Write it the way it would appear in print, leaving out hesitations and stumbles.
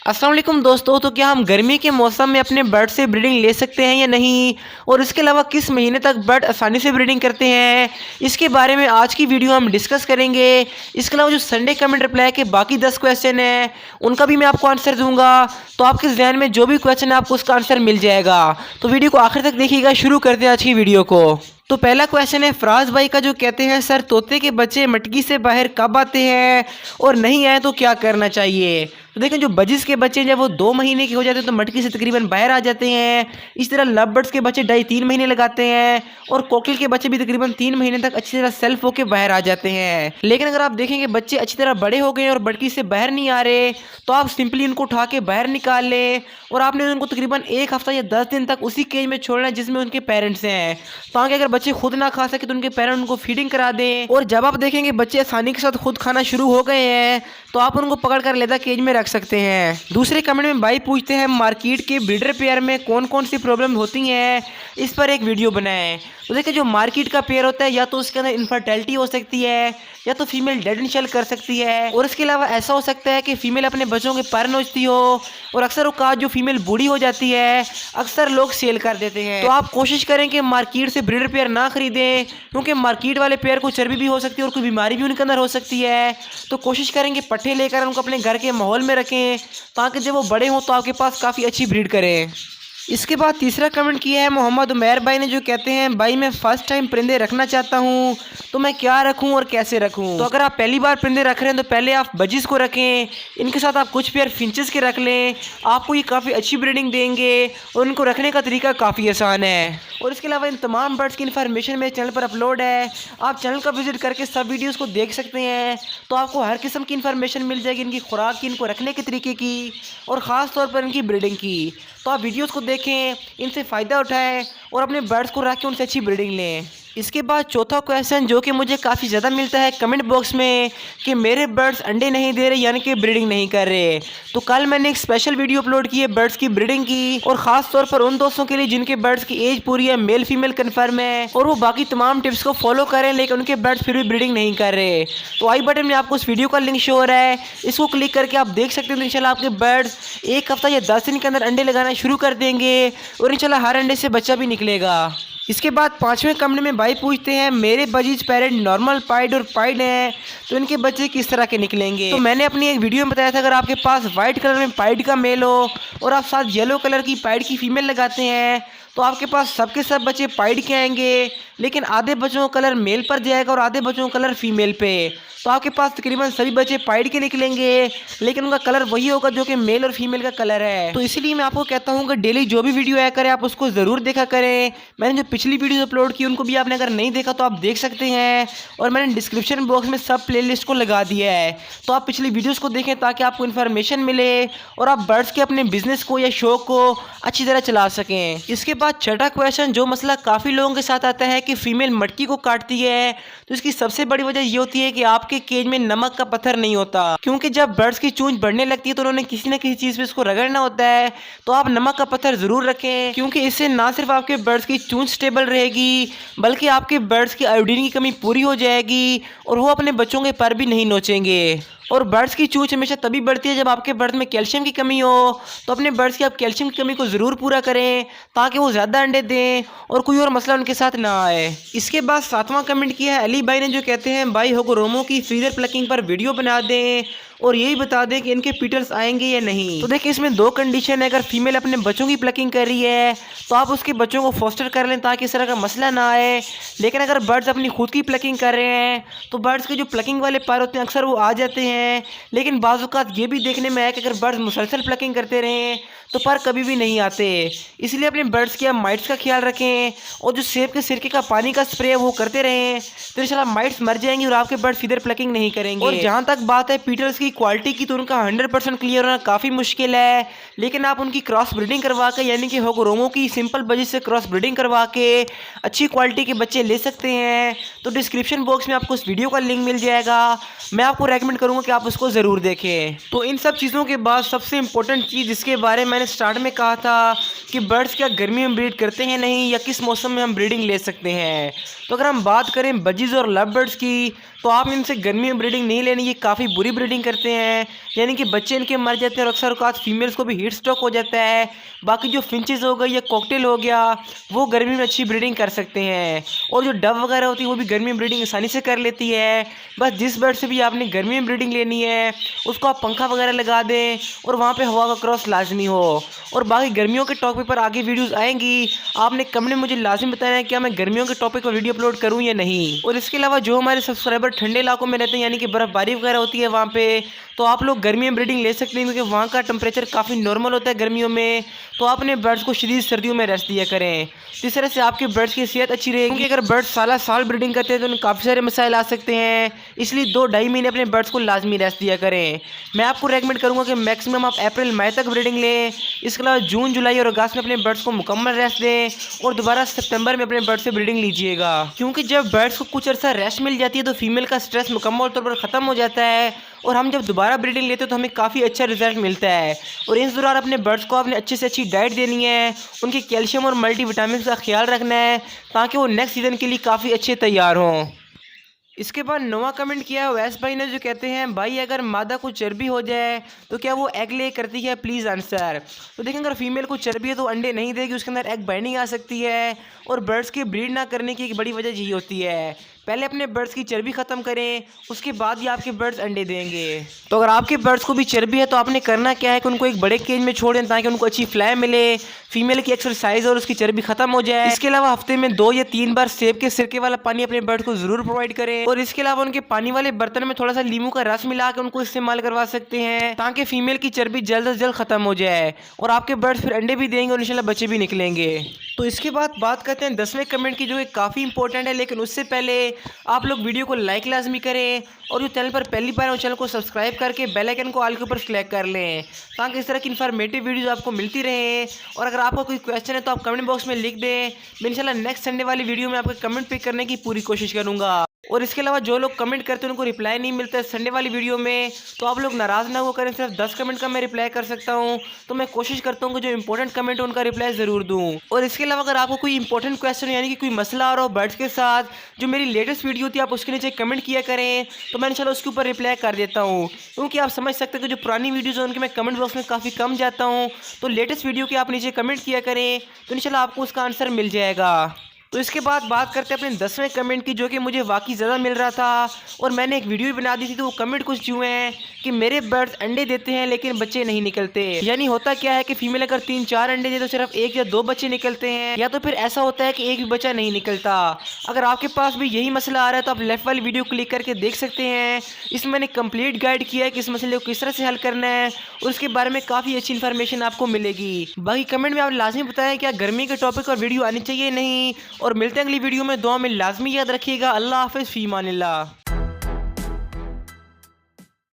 अस्सलाम वालेकुम दोस्तों। तो क्या हम गर्मी के मौसम में अपने बर्ड से ब्रीडिंग ले सकते हैं या नहीं, और इसके अलावा किस महीने तक बर्ड आसानी से ब्रीडिंग करते हैं, इसके बारे में आज की वीडियो हम डिस्कस करेंगे। इसके अलावा जो संडे कमेंट रिप्लाई के बाकी 10 क्वेश्चन हैं उनका भी मैं आपको आंसर दूंगा। तो आपके जहन में जो भी क्वेश्चन है आपको उसका आंसर मिल जाएगा। तो वीडियो को आखिर तक देखिएगा। शुरू करते हैं आज की वीडियो को। तो पहला क्वेश्चन है फराज भाई का, जो कहते हैं सर तोते के बच्चे मटकी से बाहर कब आते हैं और नहीं आए तो क्या करना चाहिए। तो देखें, जो बजिस के बच्चे जब वो 2 महीने के हो जाते हैं तो मटकी से तकरीबन बाहर आ जाते हैं। इस तरह लव बर्ड्स के बच्चे 2.5-3 महीने लगाते हैं, और कोकिल के बच्चे भी तकरीबन 3 महीने तक अच्छी तरह सेल्फ होकर बाहर आ जाते हैं। लेकिन अगर आप देखेंगे बच्चे अच्छी तरह बड़े हो गए और मटकी से बाहर नहीं आ रहे, तो आप सिंपली उनको उठा के बाहर निकाल लें, और आपने उनको तकरीबन 1 हफ्ता या 10 दिन तक उसी केज में छोड़ना है जिसमें उनके पेरेंट्स हैं, ताकि अगर बच्चे खुद ना खा सके तो उनके पेरेंट उनको फीडिंग करा दें। और जब आप देखेंगे बच्चे आसानी के साथ खुद खाना शुरू हो गए हैं, तो आप उनको पकड़ कर लेदा केज में रख सकते हैं। दूसरे कमेंट में भाई पूछते हैं मार्केट के ब्रीडर पेयर में कौन कौन सी प्रॉब्लम होती हैं, इस पर एक वीडियो बनाएं। तो देखिए, जो मार्केट का पेयर होता है या तो उसके अंदर इनफर्टिलिटी हो सकती है, या तो फीमेल डेड एंड शेल कर सकती है, और इसके अलावा ऐसा हो सकता है कि फीमेल अपने बच्चों के पर नोचती हो, और अक्सर औकात जो फीमेल बूढ़ी हो जाती है अक्सर लोग सेल कर देते हैं। तो आप कोशिश करें कि मार्केट से ब्रीडर पेयर ना खरीदें, क्योंकि मार्केट वाले पेयर को चर्बी भी हो सकती है और कोई बीमारी भी उनके अंदर हो सकती है। तो कोशिश करें कि पट्ठे लेकर उनको अपने घर के माहौल में रखें, ताकि जब वो बड़े हों तो आपके पास काफ़ी अच्छी ब्रीड करें। इसके बाद तीसरा कमेंट किया है मोहम्मद उमैर भाई ने, जो कहते हैं भाई मैं फ़र्स्ट टाइम परिंदे रखना चाहता हूं, तो मैं क्या रखूं और कैसे रखूं। तो अगर आप पहली बार परिंदे रख रहे हैं तो पहले आप बजिस को रखें, इनके साथ आप कुछ पेयर फिंचेस के रख लें, आपको ये काफ़ी अच्छी ब्रीडिंग देंगे और इनको रखने का तरीका काफ़ी आसान है। और इसके अलावा इन तमाम बर्ड्स की इन्फॉर्मेशन मेरे चैनल पर अपलोड है, आप चैनल का विजिट करके सब वीडियोज़ को देख सकते हैं। तो आपको हर किस्म की इन्फॉर्मेशन मिल जाएगी, इनकी खुराक की, इनको रखने के तरीके की, और ख़ास तौर पर इनकी ब्रीडिंग की। तो आप वीडियोस को देखें, इनसे फ़ायदा उठाएं और अपने बर्ड्स को रख के उनसे अच्छी ब्रीडिंग लें। इसके बाद चौथा क्वेश्चन जो कि मुझे काफ़ी ज़्यादा मिलता है कमेंट बॉक्स में, कि मेरे बर्ड्स अंडे नहीं दे रहे यानी कि ब्रीडिंग नहीं कर रहे। तो कल मैंने एक स्पेशल वीडियो अपलोड की है बर्ड्स की ब्रीडिंग की, और ख़ास तौर पर उन दोस्तों के लिए जिनके बर्ड्स की एज पूरी है, मेल फीमेल कन्फर्म है, और वो बाकी तमाम टिप्स को फॉलो करें लेकिन उनके बर्ड्स फिर भी ब्रीडिंग नहीं कर रहे। तो आई बटन में आपको उस वीडियो का लिंक शो हो रहा है, इसको क्लिक करके आप देख सकते हैं। तो इंशाल्लाह आपके बर्ड्स 1 हफ्ता या 10 दिन के अंदर अंडे लगाना शुरू कर देंगे, और इंशाल्लाह हर अंडे से बच्चा भी निकलेगा। इसके बाद 5वें कमेंट में भाई पूछते हैं मेरे बजीज पैरेंट नॉर्मल पाइड और पाइड हैं, तो इनके बच्चे किस तरह के निकलेंगे। तो मैंने अपनी एक वीडियो में बताया था, अगर आपके पास वाइट कलर में पाइड का मेल हो और आप साथ येलो कलर की पाइड की फीमेल लगाते हैं, तो आपके पास सबके सब बच्चे पाइड के आएंगे, लेकिन आधे बच्चों का कलर मेल पर जाएगा और आधे बच्चों का कलर फीमेल पे। तो आपके पास तकरीबन सभी बच्चे पाइड के निकलेंगे, लेकिन उनका कलर वही होगा जो कि मेल और फीमेल का कलर है। तो इसलिए मैं आपको कहता हूँ कि डेली जो भी वीडियो आया करें आप उसको ज़रूर देखा करें। मैंने जो पिछली वीडियो अपलोड की उनको भी आपने अगर नहीं देखा तो आप देख सकते हैं, और मैंने डिस्क्रिप्शन बॉक्स में सब प्लेलिस्ट को लगा दिया है, तो आप पिछली वीडियोज़ को देखें ताकि आपको इन्फॉर्मेशन मिले और आप बर्ड्स के अपने बिजनेस को या शौक को अच्छी तरह चला सकें। इसके बाद छठा क्वेश्चन, जो मसला काफ़ी लोगों के साथ आता है कि फीमेल मटकी को काटती है, तो इसकी सबसे बड़ी वजह ये होती है कि आपके केज में नमक का पत्थर नहीं होता, क्योंकि जब बर्ड्स की चूंच बढ़ने लगती है तो उन्होंने किसी न किसी चीज़ पे इसको रगड़ना होता है। तो आप नमक का पत्थर ज़रूर रखें, क्योंकि इससे ना सिर्फ आपके बर्ड्स की चूंच स्टेबल रहेगी, बल्कि आपके बर्ड्स की आयोडीन की कमी पूरी हो जाएगी और वो अपने बच्चों के पर भी नहीं नोचेंगे। और बर्ड्स की चूंच हमेशा तभी बढ़ती है जब आपके बर्ड्स में कैल्शियम की कमी हो, तो अपने बर्ड्स की आप कैल्शियम की कमी को ज़रूर पूरा करें ताकि वो ज़्यादा अंडे दें और कोई और मसला उनके साथ ना आए। इसके बाद 7वां कमेंट किया है अली भाई ने, जो कहते हैं भाई होगोरोमो की फीदर प्लकिंग पर वीडियो बना दें और यही बता दें कि इनके पीटल्स आएंगे या नहीं। तो देखिए, इसमें 2 कंडीशन है। अगर फीमेल अपने बच्चों की प्लकिंग कर रही है तो आप उसके बच्चों को फोस्टर कर लें ताकि इस तरह का मसला ना आए। लेकिन अगर बर्ड्स अपनी खुद की प्लकिंग कर रहे हैं तो बर्ड्स के जो प्लकिंग वाले पर होते हैं अक्सर वो आ जाते हैं, लेकिन बाज़ औक़ात ये भी देखने में आया कि अगर बर्ड्स मुसलसल प्लकिंग करते रहें तो पर कभी भी नहीं आते। इसलिए अपने बर्ड्स के आप माइट्स का ख्याल रखें, और जो सेब के सिरके का पानी का स्प्रे है वो करते रहें, तो इंशाल्लाह माइट्स मर जाएंगी और आपके बर्ड फीदर प्लकिंग नहीं करेंगे। और जहाँ तक बात है पीटल्स की क्वालिटी की, तो उनका 100% क्लियर होना काफ़ी मुश्किल है, लेकिन आप उनकी क्रॉस ब्रीडिंग करवा के, यानी कि होगोरोमो की सिंपल बजी से क्रॉस ब्रीडिंग करवा के अच्छी क्वालिटी के बच्चे ले सकते हैं। तो डिस्क्रिप्शन बॉक्स में आपको उस वीडियो का लिंक मिल जाएगा, मैं आपको रेकमेंड करूँगा कि आप उसको ज़रूर देखें। तो इन सब चीज़ों के बाद सबसे इंपॉर्टेंट चीज़ जिसके बारे में मैंने स्टार्ट में कहा था कि बर्ड्स क्या गर्मी में ब्रीड करते हैं नहीं, या किस मौसम में हम ब्रीडिंग ले सकते हैं। तो अगर हम बात करें बजीज और लव बर्ड्स की, तो आपने इनसे गर्मी में ब्रीडिंग नहीं लेनी, ये काफ़ी बुरी ब्रीडिंग करते हैं, यानी कि बच्चे इनके मर जाते हैं और अक्सर औकात फीमेल्स को भी हीट स्ट्रोक हो जाता है। बाकी जो फिंचेस हो गई या कॉकटेल हो गया, वो गर्मी में अच्छी ब्रीडिंग कर सकते हैं, और जो डव वगैरह होती है वो भी गर्मी में ब्रीडिंग आसानी से कर लेती है। बस जिस बर्ड से भी आपने गर्मी में ब्रीडिंग लेनी है उसको आप पंखा वगैरह लगा दें और वहाँ पे हवा का क्रॉस लाजमी हो। और बाकी गर्मियों के टॉपिक पर आगे वीडियोस आएंगी, आपने कमेंट में मुझे लाजिम बताना है क्या मैं गर्मियों के टॉपिक पर वीडियो अपलोड करूँ या नहीं। और इसके अलावा जो हमारे सब्सक्राइबर ठंडे इलाकों में रहते हैं, यानी कि बर्फ़बारी वगैरह होती है वहाँ पे, तो आप लोग गर्मी में ब्रीडिंग ले सकते हैं, क्योंकि वहाँ का टेम्परेचर काफ़ी नॉर्मल होता है गर्मियों में। तो आप अपने बर्ड्स को शदीद सर्दियों में रेस्ट दिया करें, इस तरह से आपके बर्ड्स की सेहत अच्छी रहेगी। क्योंकि अगर बर्ड्स साल ब्रीडिंग करते हैं तो उन्हें काफ़ी सारे मसाइल आ सकते हैं, इसलिए 2-2.5 महीने अपने बर्ड्स को लाजमी रेस्ट दिया करें। मैं आपको रेकमेंड करूँगा कि मैक्सिमम आप अप्रैल मई तक ब्रीडिंग लें। इसके अलावा जून जुलाई और अगस्त में अपने बर्ड्स को मुकम्मल रेस्ट दें और दोबारा सितंबर में अपने बर्ड्स से ब्रीडिंग लीजिएगा, क्योंकि जब बर्ड्स को कुछ अर्सा रेस्ट मिल जाती है तो फीमेल का स्ट्रेस मुकम्मल तौर पर ख़त्म हो जाता है, और हम जब दोबारा ब्रीडिंग लेते हैं तो हमें काफ़ी अच्छा रिजल्ट मिलता है। और इस दौरान अपने बर्ड्स को आपने अच्छे से अच्छी डाइट देनी है, उनके कैल्शियम और मल्टीविटामिन का ख्याल रखना है, ताकि वो नेक्स्ट सीज़न के लिए काफ़ी अच्छे तैयार हों। इसके बाद नवा कमेंट किया है वैस भाई ने, जो कहते हैं भाई अगर मादा को चर्बी हो जाए तो क्या वो एग ले करती है, प्लीज़ आंसर। तो देखें, अगर फीमेल को चर्बी है तो अंडे नहीं देगी, उसके अंदर एग बाइंडिंग आ सकती है, और बर्ड्स की ब्रीड ना करने की एक बड़ी वजह यही होती है। पहले अपने बर्ड्स की चर्बी ख़त्म करें, उसके बाद ही आपके बर्ड्स अंडे देंगे। तो अगर आपके बर्ड्स को भी चर्बी है तो आपने करना क्या है कि उनको एक बड़े केज में छोड़ दें, ताकि उनको अच्छी फ्लाई मिले, फीमेल की एक्सरसाइज और उसकी चर्बी खत्म हो जाए। इसके अलावा हफ्ते में 2 या 3 बार सेब के सिरके वाला पानी अपने बर्ड को ज़रूर प्रोवाइड करें, और इसके अलावा उनके पानी वाले बर्तन में थोड़ा सा नींबू का रस मिला के उनको इस्तेमाल करवा सकते हैं, ताकि फीमेल की चर्बी जल्द से जल्द खत्म हो जाए, और आपके बर्ड्स फिर अंडे भी देंगे और इंशाल्लाह बच्चे भी निकलेंगे। तो इसके बाद बात करते हैं 10वें कमेंट की, जो कि काफ़ी इंपॉर्टेंट है, लेकिन उससे पहले आप लोग वीडियो को लाइक लाजमी करें, और जो चैनल पर पहली बार है चैनल को सब्सक्राइब करके बेल आइकन को ऑल के ऊपर सेलेक्ट कर लें, ताकि इस तरह की इन्फॉर्मेटिव वीडियोस आपको मिलती रहे। और अगर आपका कोई क्वेश्चन है तो आप कमेंट बॉक्स में लिख दें, मैं इंशाल्लाह नेक्स्ट संडे वाली वीडियो में आपके कमेंट पिक करने की पूरी कोशिश करूँगा। और इसके अलावा जो लोग कमेंट करते हैं उनको रिप्लाई नहीं मिलता है संडे वाली वीडियो में, तो आप लोग नाराज़ ना हो करें, सिर्फ 10 कमेंट का मैं रिप्लाई कर सकता हूँ, तो मैं कोशिश करता हूँ कि जो इंपॉर्टेंट कमेंट है उनका रिप्लाई ज़रूर दूँ। और इसके अलावा अगर आपको कोई इंपॉर्टेंट क्वेश्चन यानी कि कोई मसला आ रहा हो बर्ड्स के साथ, जो मेरी लेटेस्ट वीडियो थी, आप उसके नीचे कमेंट किया करें, तो मैं इंशाल्लाह उसके ऊपर रिप्लाई कर देता हूँ। क्योंकि आप समझ सकते हैं कि जो पुरानी वीडियोज़ हैं उनके मैं कमेंट बॉक्स में काफ़ी कम जाता हूँ, तो लेटेस्ट वीडियो के आप नीचे कमेंट किया करें, तो इंशाल्लाह आपको उसका आंसर मिल जाएगा। तो इसके बाद बात करते हैं अपने 10वें कमेंट की, जो कि मुझे वाकई ज़्यादा मिल रहा था, और मैंने एक वीडियो भी बना दी थी। तो वो कमेंट कुछ यूँ हैं कि मेरे बर्ड्स अंडे देते हैं लेकिन बच्चे नहीं निकलते। यानी होता क्या है कि फीमेल अगर 3-4 अंडे दे तो सिर्फ 1 या 2 बच्चे निकलते हैं, या तो फिर ऐसा होता है कि एक भी बच्चा नहीं निकलता। अगर आपके पास भी यही मसला आ रहा है तो आप लेफ्ट वाली वीडियो क्लिक करके देख सकते हैं, इसमें मैंने कंप्लीट गाइड किया है कि इस मसले को किस तरह से हल करना है, और उसके बारे में काफ़ी अच्छी इन्फॉर्मेशन आपको मिलेगी। बाकी कमेंट में आप लाजमी बताएं क्या गर्मी के टॉपिक और वीडियो आनी चाहिए नहीं, और मिलते हैं अगली वीडियो में। दुआ में लाजमी याद रखिएगा। अल्लाह हाफ़िज़, फ़ी अमानिल्लाह।